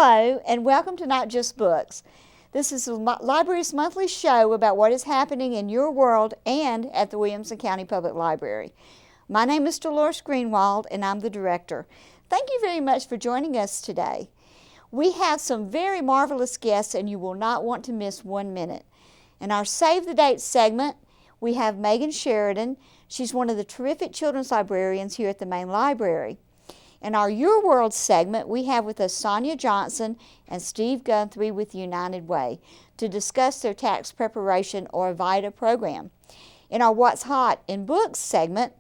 Hello, and welcome to Not Just Books. This is the library's monthly show about what is happening in your world and at the Williamson County Public Library. My name is Dolores Greenwald, and I'm the director. Thank you very much for joining us today. We have some very marvelous guests, and you will not want to miss 1 minute. In our Save the Date segment, we have Megan Sheridan. She's one of the terrific children's librarians here at the main library. In our Your World segment, we have with us Sonya Johnson and Steve Guthrie with United Way to discuss their tax preparation or VITA program. In our What's Hot in Books segment,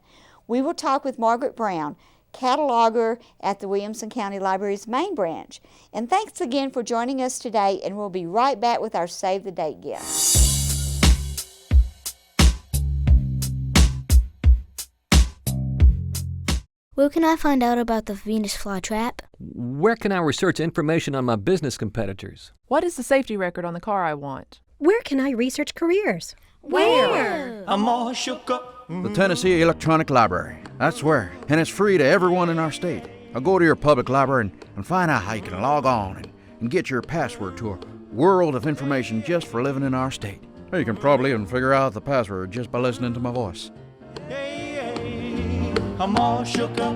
we will talk with Margaret Brown, cataloger at the Williamson County Library's main branch. And thanks again for joining us today, and we'll be right back with our Save the Date guest. Where can I find out about the Venus flytrap? Where can I research information on my business competitors? What is the safety record on the car I want? Where can I research careers? Where? I'm all shook up. The Tennessee Electronic Library. That's where. And it's free to everyone in our state. Now go to your public library and find out how you can log on and get your password to a world of information just for living in our state. You can probably even figure out the password just by listening to my voice. I'm all shook up.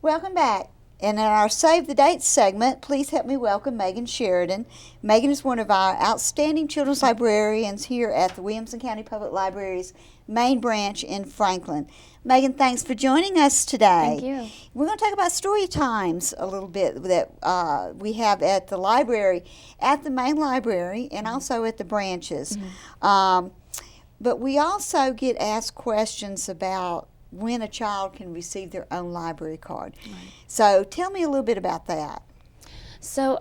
Welcome back. And in our Save the Date segment, please help me welcome Megan Sheridan. Megan is one of our outstanding children's librarians here at the Williamson County Public Library's main branch in Franklin. Megan, thanks for joining us today. Thank you. We're going to talk about story times a little bit that we have at the library, at the main library, and also at the branches. Mm-hmm. But we also get asked questions about when a child can receive their own library card. Right. So tell me a little bit about that. So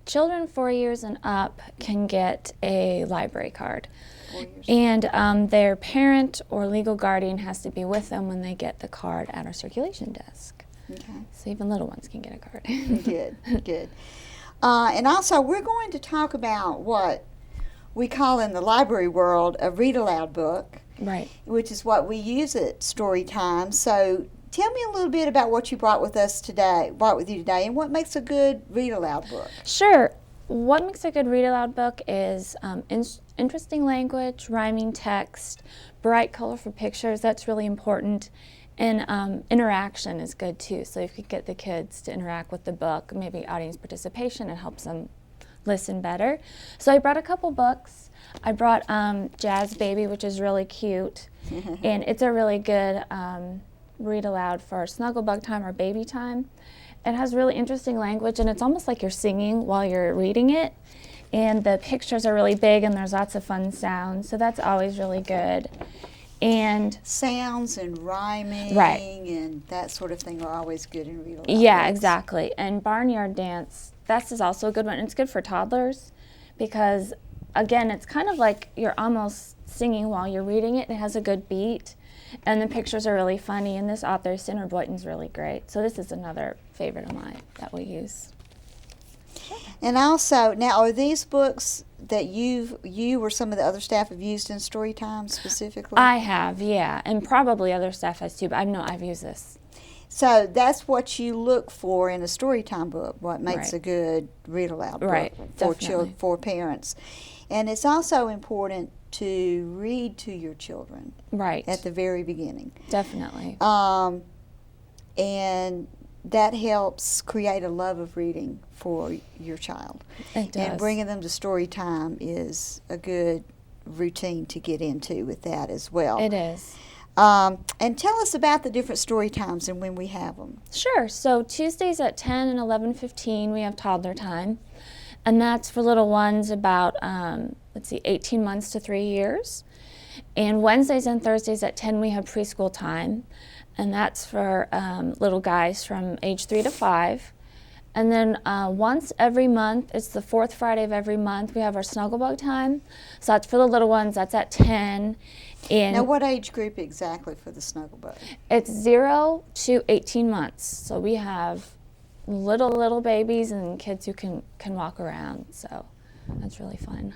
children 4 years and up can get a library card. 4 years. And their parent or legal guardian has to be with them when they get the card at our circulation desk. Okay. So even little ones can get a card. Good, good. And also we're going to talk about what we call in the library world a read-aloud book. Right. Which is what we use at story time. So tell me a little bit about what you brought with you today, and what makes a good read-aloud book. Sure. What makes a good read-aloud book is interesting language, rhyming text, bright, colorful pictures. That's really important. And interaction is good, too. So if you get the kids to interact with the book, maybe audience participation, it helps them listen better. So I brought a couple books. I brought Jazz Baby, which is really cute, and it's a really good read aloud for snuggle bug time or baby time. It has really interesting language, and it's almost like you're singing while you're reading it, and the pictures are really big, and there's lots of fun sounds, so that's always really good. And sounds and rhyming, right, and that sort of thing are always good in read aloud. Yeah, books. Exactly. And Barnyard Dance, that is also a good one. It's good for toddlers because, again, it's kind of like you're almost singing while you're reading it. It has a good beat, and the pictures are really funny, and this author, Sinner Boyton's really great. So this is another favorite of mine that we use. And also, now, are these books that you or some of the other staff have used in story time specifically? I have, yeah, and probably other staff has too, but I know I've used this. So that's what you look for in a story time book, what makes a good read-aloud book for parents. And it's also important to read to your children at the very beginning. Definitely. And that helps create a love of reading for your child. It does. And bringing them to story time is a good routine to get into with that as well. It is. And tell us about the different story times and when we have them. Sure. So Tuesdays at 10 and 11:15 we have toddler time, and that's for little ones about 18 months to 3 years. And Wednesdays and Thursdays at 10 we have preschool time, and that's for little guys from age 3 to 5. And then once every month, it's the fourth Friday of every month, we have our Snugglebug time. So that's for the little ones, that's at 10. And now, what age group exactly for the Snugglebug? It's 0 to 18 months. So we have little babies and kids who can walk around. So that's really fun.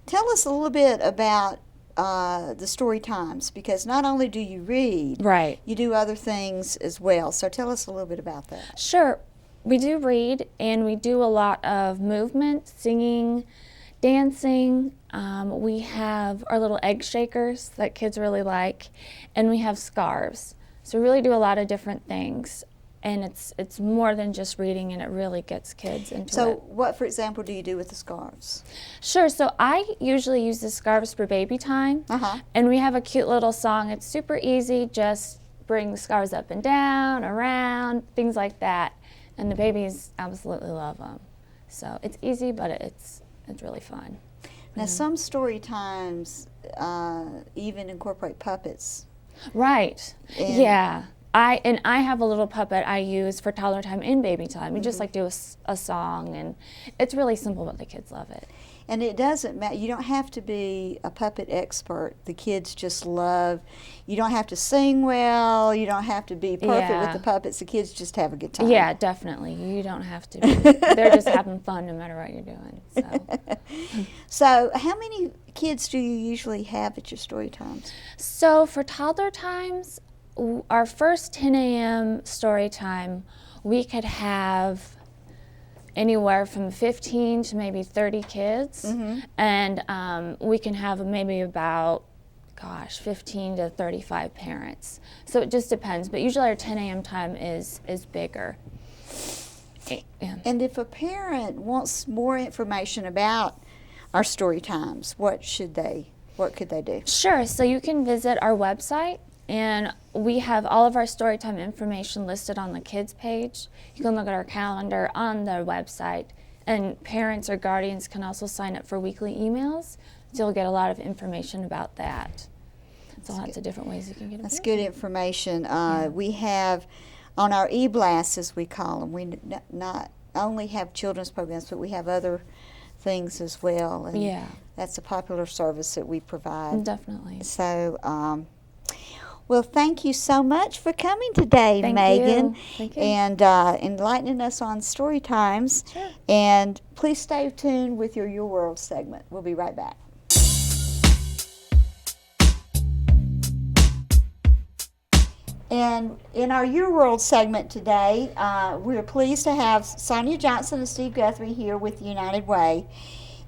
Tell us a little bit about the story times, because not only do you read, right, you do other things as well. So tell us a little bit about that. Sure. We do read, and we do a lot of movement, singing, dancing. We have our little egg shakers that kids really like, and we have scarves. So we really do a lot of different things, and it's more than just reading, and it really gets kids into it. So what, for example, do you do with the scarves? Sure, so I usually use the scarves for baby time, and we have a cute little song. It's super easy, just bring the scarves up and down, around, things like that. And the babies absolutely love them. So it's easy, but it's really fun. Now, some story times even incorporate puppets. Right. And yeah. I have a little puppet I use for toddler time and baby time. We just like do a song, and it's really simple, but the kids love it. And it doesn't matter. You don't have to be a puppet expert. The kids just love. You don't have to sing well. You don't have to be perfect with the puppets. The kids just have a good time. Yeah, definitely. You don't have to be. They're just having fun no matter what you're doing. So. So how many kids do you usually have at your story times? So for toddler times, our first 10 a.m. story time, we could have anywhere from 15 to maybe 30 kids, and we can have maybe about 15 to 35 parents. So it just depends, but usually our 10 a.m. time is bigger. Yeah. And if a parent wants more information about our story times, what could they do? Sure, so you can visit our website, and we have all of our storytime information listed on the kids page. You can look at our calendar on the website, and parents or guardians can also sign up for weekly emails, so you'll get a lot of information about that. So lots of different ways you can get information. That's good information. We have on our e-blasts, as we call them, we not only have children's programs, but we have other things as well. And that's a popular service that we provide. Definitely. So, well, thank you so much for coming today, Thank Megan, you. Thank you. and enlightening us on story times. Sure. And please stay tuned with your World segment. We'll be right back. And in our Your World segment today, we're pleased to have Sonya Johnson and Steve Guthrie here with United Way.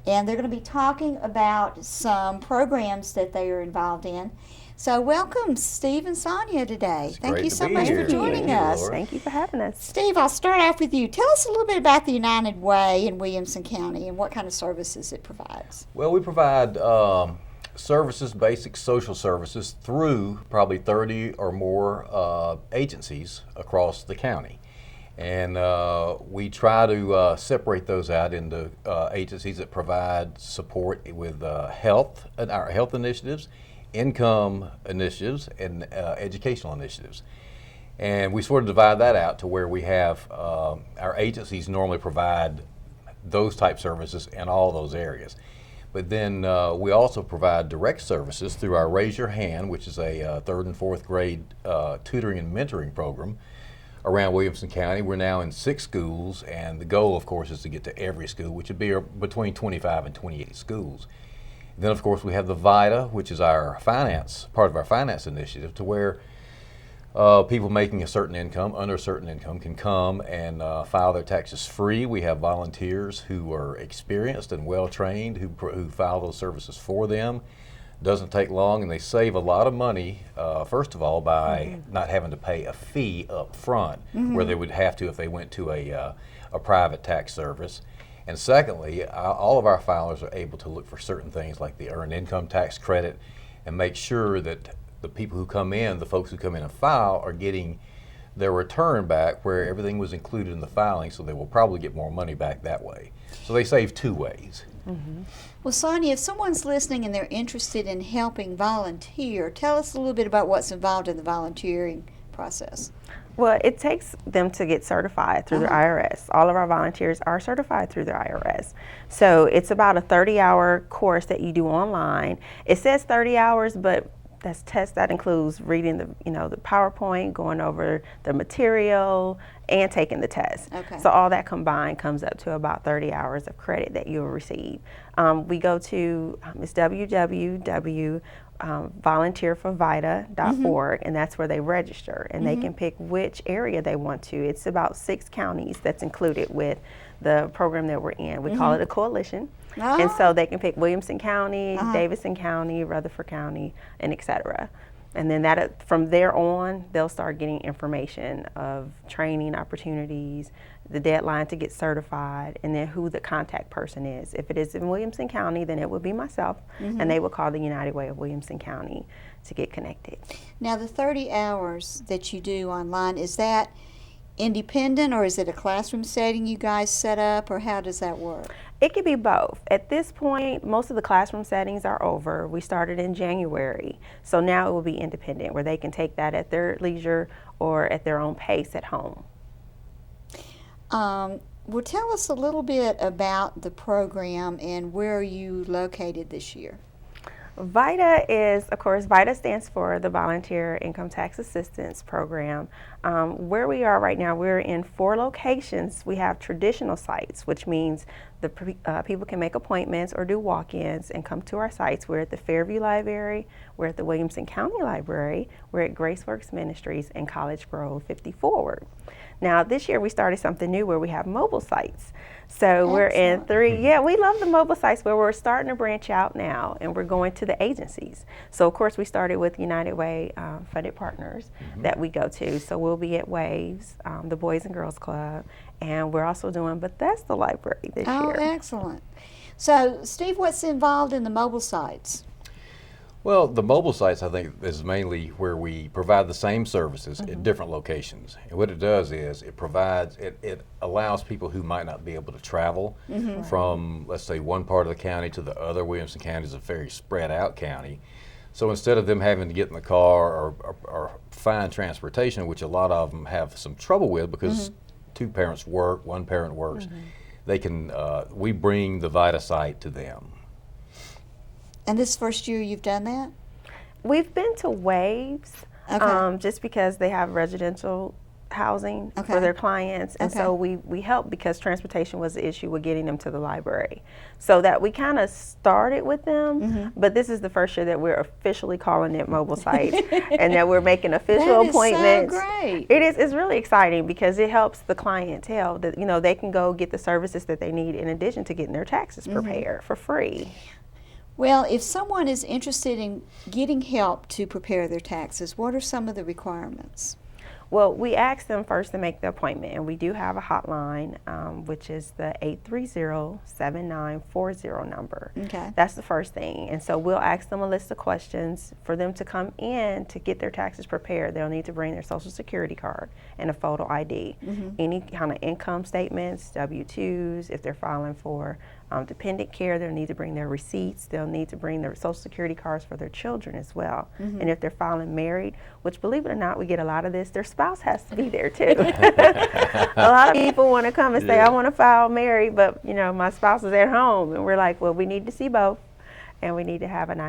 And they're going to be talking about some programs that they are involved in. So welcome, Steve and Sonya, today. Thank you so much for joining us. Thank you for having us. Steve, I'll start off with you. Tell us a little bit about the United Way in Williamson County and what kind of services it provides. Well, we provide services, basic social services, through probably 30 or more agencies across the county. And we try to separate those out into agencies that provide support with our health initiatives, income initiatives, and educational initiatives. And we sort of divide that out to where we have our agencies normally provide those type services in all those areas. But then we also provide direct services through our Raise Your Hand, which is a 3rd and 4th grade tutoring and mentoring program around Williamson County. We're now in 6 schools, and the goal, of course, is to get to every school, which would be between 25 and 28 schools. Then, of course, we have the VITA, which is our part of our finance initiative, to where people making a certain income, under a certain income, can come and file their taxes free. We have volunteers who are experienced and well-trained who file those services for them. Doesn't take long, and they save a lot of money, first of all, by not having to pay a fee up front, where they would have to if they went to a private tax service. And secondly, all of our filers are able to look for certain things like the earned income tax credit and make sure that the people who come in, the folks who come in and file, are getting their return back where everything was included in the filing, so they will probably get more money back that way. So they save 2 ways. Well, Sonya, if someone's listening and they're interested in helping volunteer, tell us a little bit about what's involved in the volunteering process. Well, it takes them to get certified through the IRS. All of our volunteers are certified through the IRS. So it's about a 30-hour course that you do online. It says 30 hours, but that's test that includes reading the the PowerPoint, going over the material, and taking the test. Okay. So all that combined comes up to about 30 hours of credit that you'll receive. We go to it's www.volunteerforvita.org, and that's where they register, and they can pick which area they want to. It's about 6 counties that's included with the program that we're in. We call it a coalition. And so they can pick Williamson County, Davidson County, Rutherford County, and et cetera. And then from there on, they'll start getting information of training opportunities, the deadline to get certified, and then who the contact person is. If it is in Williamson County, then it would be myself, and they will call the United Way of Williamson County to get connected. Now, the 30 hours that you do online, is that independent, or is it a classroom setting you guys set up, or how does that work? It could be both. At this point, most of the classroom settings are over. We started in January, so now it will be independent, where they can take that at their leisure or at their own pace at home. Well, tell us a little bit about the program and where are you located this year? VITA is, of course, VITA stands for the Volunteer Income Tax Assistance Program. Where we are right now, we're in 4 locations. We have traditional sites, which means the people can make appointments or do walk-ins and come to our sites. We're at the Fairview Library, we're at the Williamson County Library, we're at Graceworks Ministries, and College Grove 50 Forward. Now, this year we started something new where we have mobile sites. So we're in 3, we love the mobile sites, where we're starting to branch out now, and we're going to the agencies. So, of course, we started with United Way funded partners that we go to. So we'll be at Waves, the Boys and Girls Club, and we're also doing Bethesda Library this year. Oh, excellent. So, Steve, what's involved in the mobile sites? Well, the mobile sites, I think, is mainly where we provide the same services at different locations. And what it does is it allows people who might not be able to travel from, let's say, one part of the county to the other. Williamson County is a very spread out county. So instead of them having to get in the car or find transportation, which a lot of them have some trouble with because 2 parents work, 1 parent works, they can, we bring the VITA site to them. And this first year you've done that? We've been to Waves, just because they have residential housing for their clients, and so we helped because transportation was the issue with getting them to the library. So that we kind of started with them, but this is the first year that we're officially calling it mobile sites, and that we're making official appointments. So great. It's really exciting because it helps the clientele that they can go get the services that they need in addition to getting their taxes prepared for free. Well, if someone is interested in getting help to prepare their taxes, what are some of the requirements? Well, we ask them first to make the appointment, and we do have a hotline, which is the 830-7940 number. Okay. That's the first thing. And so we'll ask them a list of questions for them to come in to get their taxes prepared. They'll need to bring their Social Security card and a photo ID. Any kind of income statements, W-2s, if they're filing for dependent care, they'll need to bring their receipts. They'll need to bring their Social Security cards for their children as well. And if they're filing married, which, believe it or not, we get a lot of this, their spouse has to be there too. A lot of people want to come and say, I want to file married, but my spouse is at home. And we're like, well, we need to see both, and we need to have an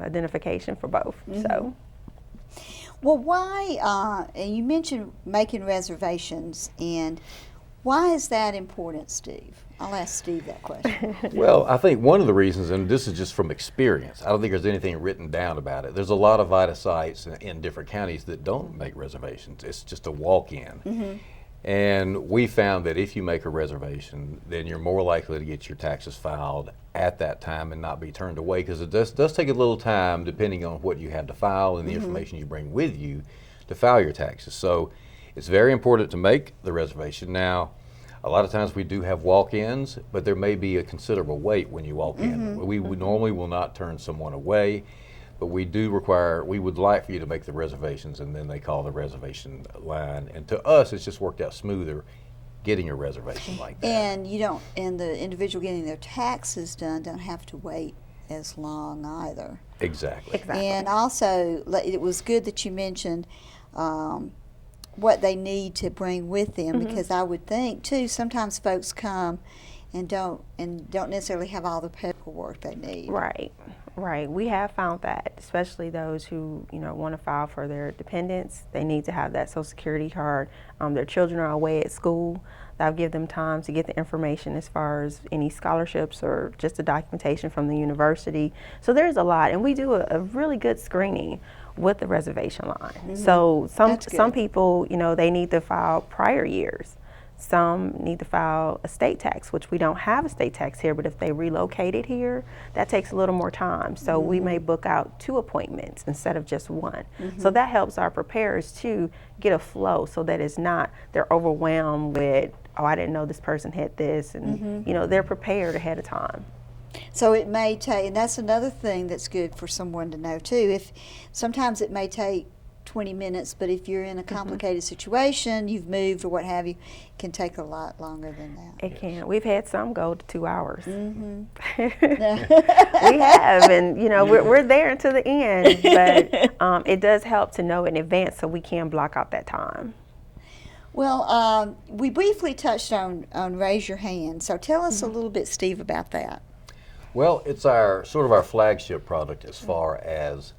identification for both. So. Well, why, and you mentioned making reservations, and why is that important, Steve? I'll ask Steve that question. Well, I think one of the reasons, and this is just from experience, I don't think there's anything written down about it. There's a lot of VITA sites in different counties that don't make reservations. It's just a walk-in. And we found that if you make a reservation, then you're more likely to get your taxes filed at that time and not be turned away, because it does take a little time, depending on what you have to file and the information you bring with you, to file your taxes. So it's very important to make the reservation. Now, a lot of times we do have walk-ins, but there may be a considerable wait when you walk in. We normally will not turn someone away, but we would like for you to make the reservations, and then they call the reservation line. And to us, it's just worked out smoother getting a reservation like that. And and the individual getting their taxes done don't have to wait as long either. Exactly. And also, it was good that you mentioned what they need to bring with them, because I would think too, sometimes folks come and don't necessarily have all the paperwork they need. Right, right. We have found that, especially those who want to file for their dependents, they need to have that Social Security card. Their children are away at school. That'll give them time to get the information as far as any scholarships or just the documentation from the university. So there's a lot, and we do a really good screening with the reservation line. Mm-hmm. So some people, they need to file prior years. Some need to file estate tax, which we don't have estate tax here, but if they relocated here, that takes a little more time. So we may book out 2 appointments instead of just 1. So that helps our preparers to get a flow so that it's not, they're overwhelmed with, oh, I didn't know this person had this, and they're prepared ahead of time. So it may take, and that's another thing that's good for someone to know too, if sometimes it may take 20 minutes, but if you're in a complicated situation, you've moved or what have you, it can take a lot longer than that. It can. We've had some go to 2 hours. Mm-hmm. We have, and we're there until the end, but it does help to know in advance so we can block out that time. Well, we briefly touched on Raise Your Hand, so tell us a little bit, Steve, about that. Well, it's our sort of our flagship product as far as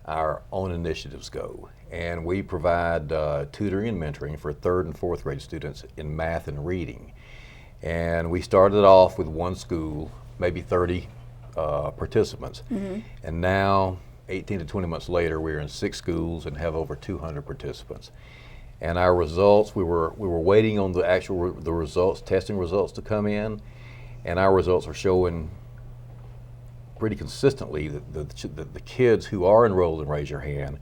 our own initiatives go. And we provide tutoring and mentoring for 3rd and 4th grade students in math and reading. And we started off with 1 school, maybe 30 participants. And now, 18 to 20 months later, we're in 6 schools and have over 200 participants. And our results, we were waiting on the results, testing results to come in, and our results are showing pretty consistently that the kids who are enrolled in Raise Your Hand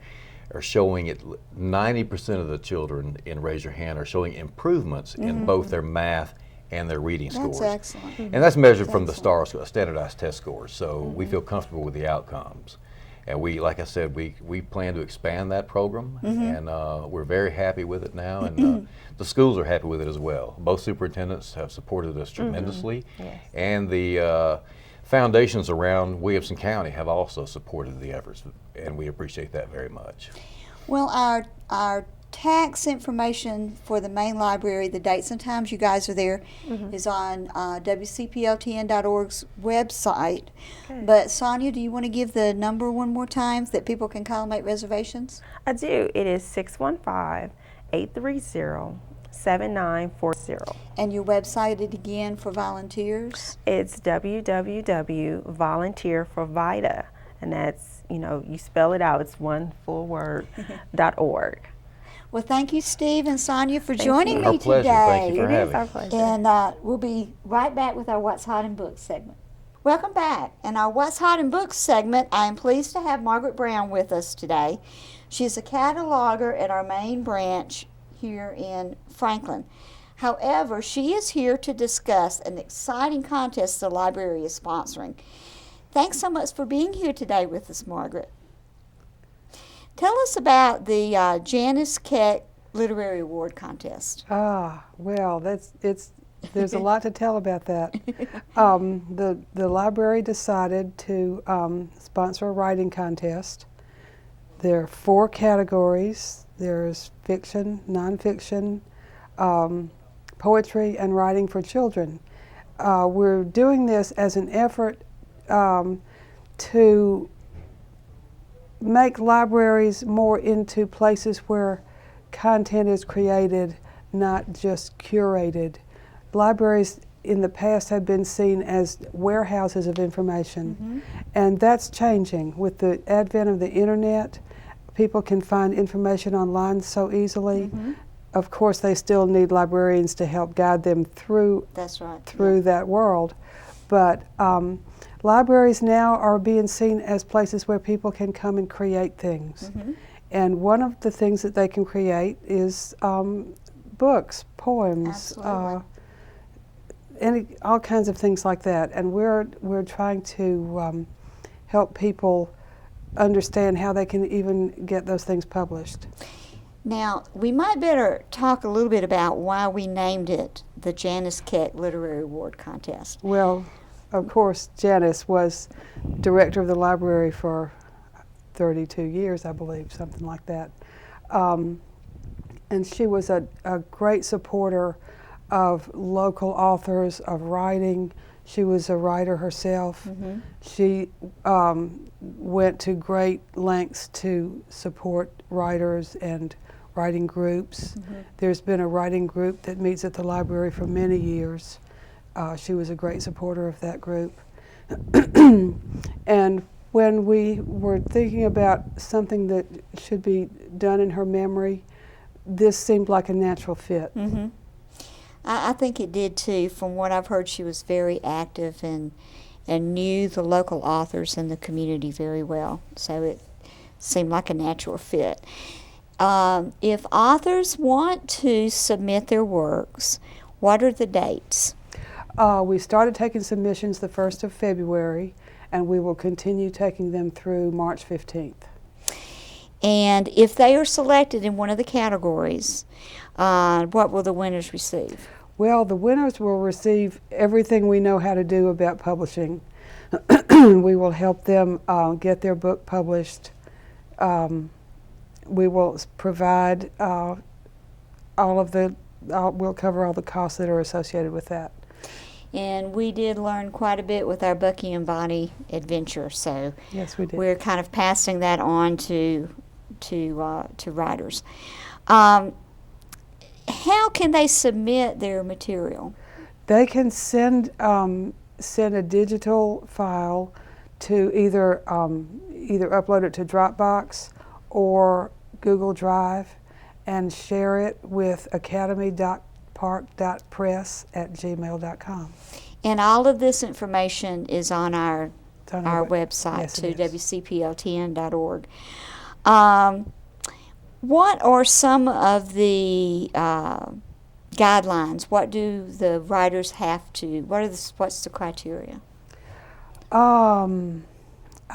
are showing it. 90% of the children in Raise Your Hand are showing improvements in both their math and their reading scores. That's excellent. And that's measured from the STAR standardized test scores. So we feel comfortable with the outcomes. And we, like I said, we plan to expand that program, and we're very happy with it now, and the schools are happy with it as well. Both superintendents have supported us tremendously, and the foundations around Williamson County have also supported the efforts, and we appreciate that very much. Well, our tax information for the main library, the dates and times you guys are there, is on WCPLTN.org's website. Okay. But Sonya, do you want to give the number one more time that people can call and make reservations? I do. It is 615-830-7940. And your website again for volunteers? It's www.volunteerforvida, and that's, you spell it out, it's one full word, .org. Well, thank you, Steve and Sonya, for joining me Our pleasure. today. Thank you for having us. Our pleasure. And we'll be right back with our What's Hot in Books segment. Welcome back. In our What's Hot in Books segment, I am pleased to have Margaret Brown with us today. She's a cataloger at our main branch here in Franklin. However, she is here to discuss an exciting contest the library is sponsoring. Thanks so much for being here today with us, Margaret. Tell us about the Janus K Literary Award Contest. Well, there's a lot to tell about that. The library decided to sponsor a writing contest. There are 4 categories. There's fiction, nonfiction, poetry, and writing for children. We're doing this as an effort to make libraries more into places where content is created, not just curated. Libraries in the past have been seen as warehouses of information, and that's changing. With the advent of the internet, people can find information online so easily. Of course, they still need librarians to help guide them through that world, but libraries now are being seen as places where people can come and create things. And one of the things that they can create is books, poems, all kinds of things like that. And we're trying to help people understand how they can even get those things published. Now, we might better talk a little bit about why we named it the Janus K Literary Award Contest. Well, of course, Janus was director of the library for 32 years, I believe, something like that. And she was a great supporter of local authors, of writing. She was a writer herself. She went to great lengths to support writers and writing groups. There's been a writing group that meets at the library for many years. She was a great supporter of that group. And when we were thinking about something that should be done in her memory, this seemed like a natural fit. I think it did too. From what I've heard, she was very active and knew the local authors in the community very well. So it seemed like a natural fit. If authors want to submit their works, what are the dates? We started taking submissions the 1st of February, and we will continue taking them through March 15th. And if they are selected in one of the categories, what will the winners receive? Well, the winners will receive everything we know how to do about publishing. We will help them get their book published. We will provide we'll cover all the costs that are associated with that. And we did learn quite a bit with our Bucky and Bonnie adventure, so yes, we did. We're kind of passing that on to writers. How can they submit their material? They can send a digital file to either upload it to Dropbox or Google Drive and share it with academy.park.press@gmail.com. And all of this information is on our website, yes, to wcpltn.org. What are some of the guidelines? What do the writers have to, what's the criteria? I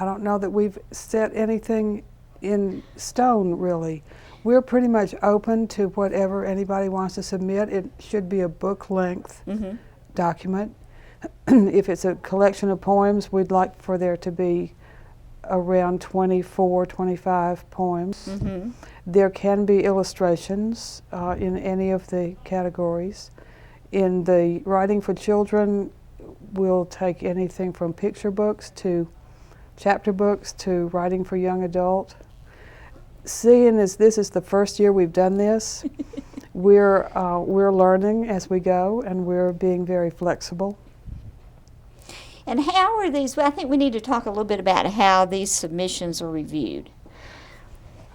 don't know that we've set anything in stone, really. We're pretty much open to whatever anybody wants to submit. It should be a book-length document. If it's a collection of poems, we'd like for there to be around 24, 25 poems. There can be illustrations in any of the categories. In the writing for children, we'll take anything from picture books to chapter books to writing for young adult. Seeing as this is the first year we've done this, we're learning as we go, and we're being very flexible. And how are these, I think we need to talk a little bit about how these submissions are reviewed.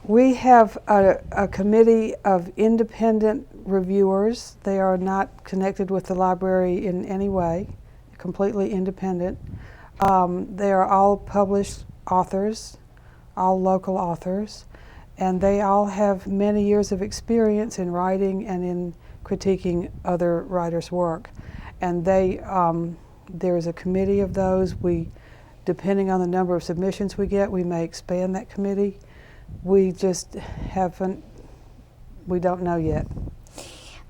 We have a committee of independent reviewers. They are not connected with the library in any way, completely independent. They are all published authors, all local authors, and they all have many years of experience in writing and in critiquing other writers' work. And there is a committee of those. Depending on the number of submissions we get, we may expand that committee. We just we don't know yet.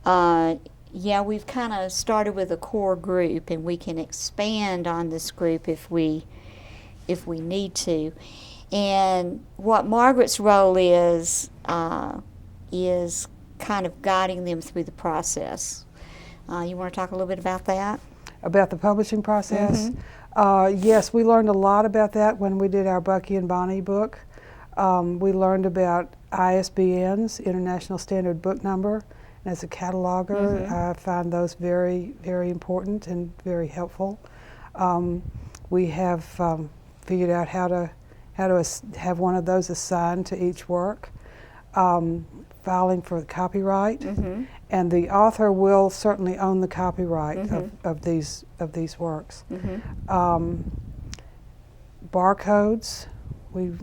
Yeah, we've kind of started with a core group, and we can expand on this group if we need to. And what Margaret's role is kind of guiding them through the process. You want to talk a little bit about that? About the publishing process? Yes, we learned a lot about that when we did our Bucky and Bonnie book. We learned about ISBNs, International Standard Book Number. As a cataloger, I find those very, very important and very helpful. We have figured out how to have one of those assigned to each work, filing for the copyright, and the author will certainly own the copyright of these works. Barcodes, we've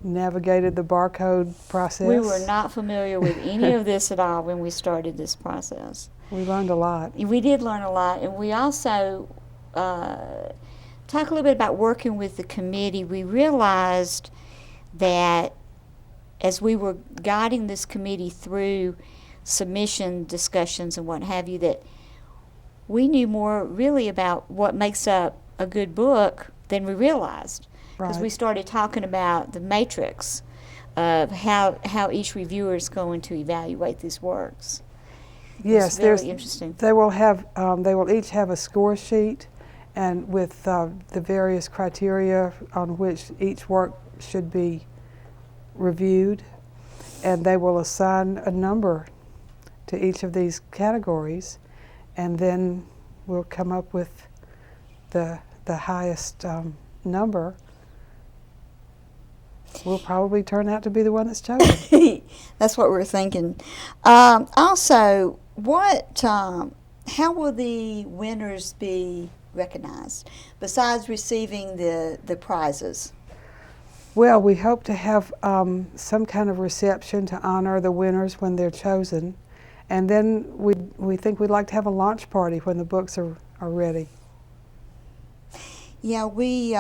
navigated the barcode process. We were not familiar with any of this at all when we started this process. We learned a lot. We did learn a lot, and we also talk a little bit about working with the committee. We realized that as we were guiding this committee through submission discussions and what have you, that we knew more really about what makes up a good book than we realized. Because we started talking about the matrix of how each reviewer is going to evaluate these works. Yes, It's very interesting. They will each have a score sheet, and with the various criteria on which each work should be reviewed, and they will assign a number to each of these categories, and then we'll come up with the highest number. Will probably turn out to be the one that's chosen. That's what we're thinking. Also, how will the winners be recognized besides receiving the prizes? Well, we hope to have some kind of reception to honor the winners when they're chosen, and then we think we'd like to have a launch party when the books are ready. Yeah, we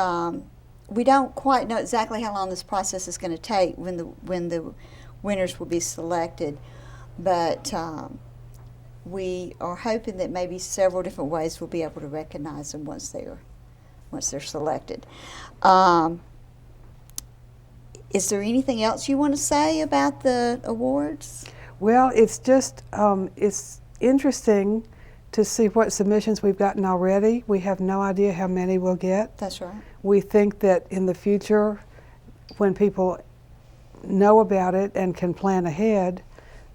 don't quite know exactly how long this process is going to take when the winners will be selected, but we are hoping that maybe several different ways we'll be able to recognize them once they're selected. Is there anything else you want to say about the awards? Well, it's just it's interesting to see what submissions we've gotten already. We have no idea how many we'll get. That's right. We think that in the future, when people know about it and can plan ahead,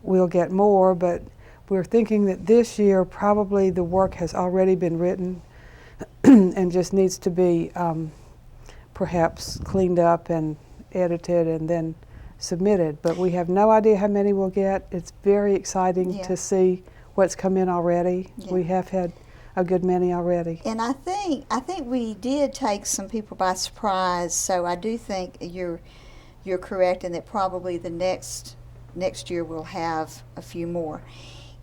we'll get more, but we're thinking that this year probably the work has already been written and just needs to be perhaps cleaned up and edited and then submitted. But we have no idea how many we'll get. It's very exciting to see what's come in already. Yeah. We have had a good many already. And I think we did take some people by surprise, so I do think you're correct in that probably the next year we'll have a few more.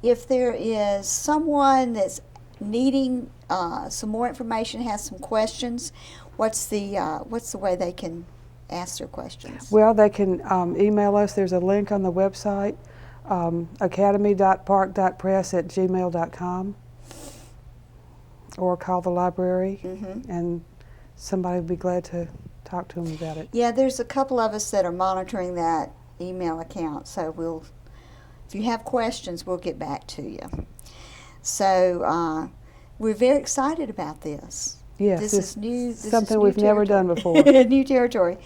If there is someone that's needing some more information, has some questions, what's the way they can ask their questions? Well, they can email us. There's a link on the website, academy.park.press@gmail.com, or call the library, and somebody would be glad to talk to them about it. Yeah, there's a couple of us that are monitoring that email account, so if you have questions, we'll get back to you. So we're very excited about this. Yes, this is new. Something we've never done before. New territory.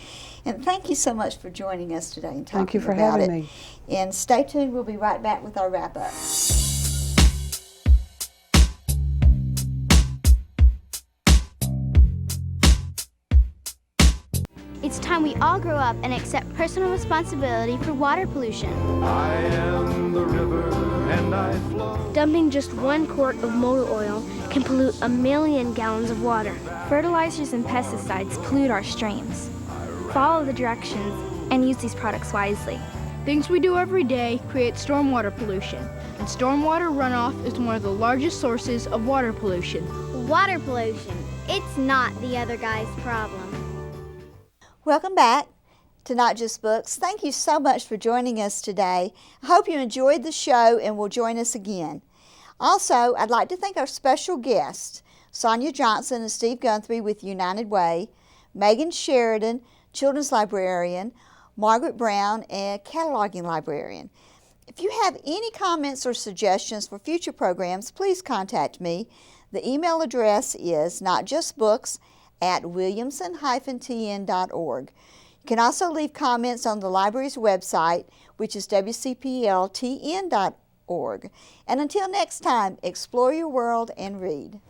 And thank you so much for joining us today and talking about it. Thank you for having me. And stay tuned. We'll be right back with our wrap-up. It's time we all grow up and accept personal responsibility for water pollution. I am the river and I flow. Dumping just 1 quart of motor oil can pollute 1 million gallons of water. Fertilizers and pesticides pollute our streams. Follow the directions and use these products wisely. Things we do every day create stormwater pollution, and stormwater runoff is one of the largest sources of water pollution. Water pollution. It's not the other guy's problem. Welcome back to Not Just Books. Thank you so much for joining us today. I hope you enjoyed the show and will join us again. Also, I'd like to thank our special guests, Sonya Johnson and Steve Guthrie with United Way, Megan Sheridan, Children's Librarian, Margaret Brown, and Cataloging Librarian. If you have any comments or suggestions for future programs, please contact me. The email address is notjustbooks@williamson-tn.org. You can also leave comments on the library's website, which is wcpltn.org. And until next time, explore your world and read.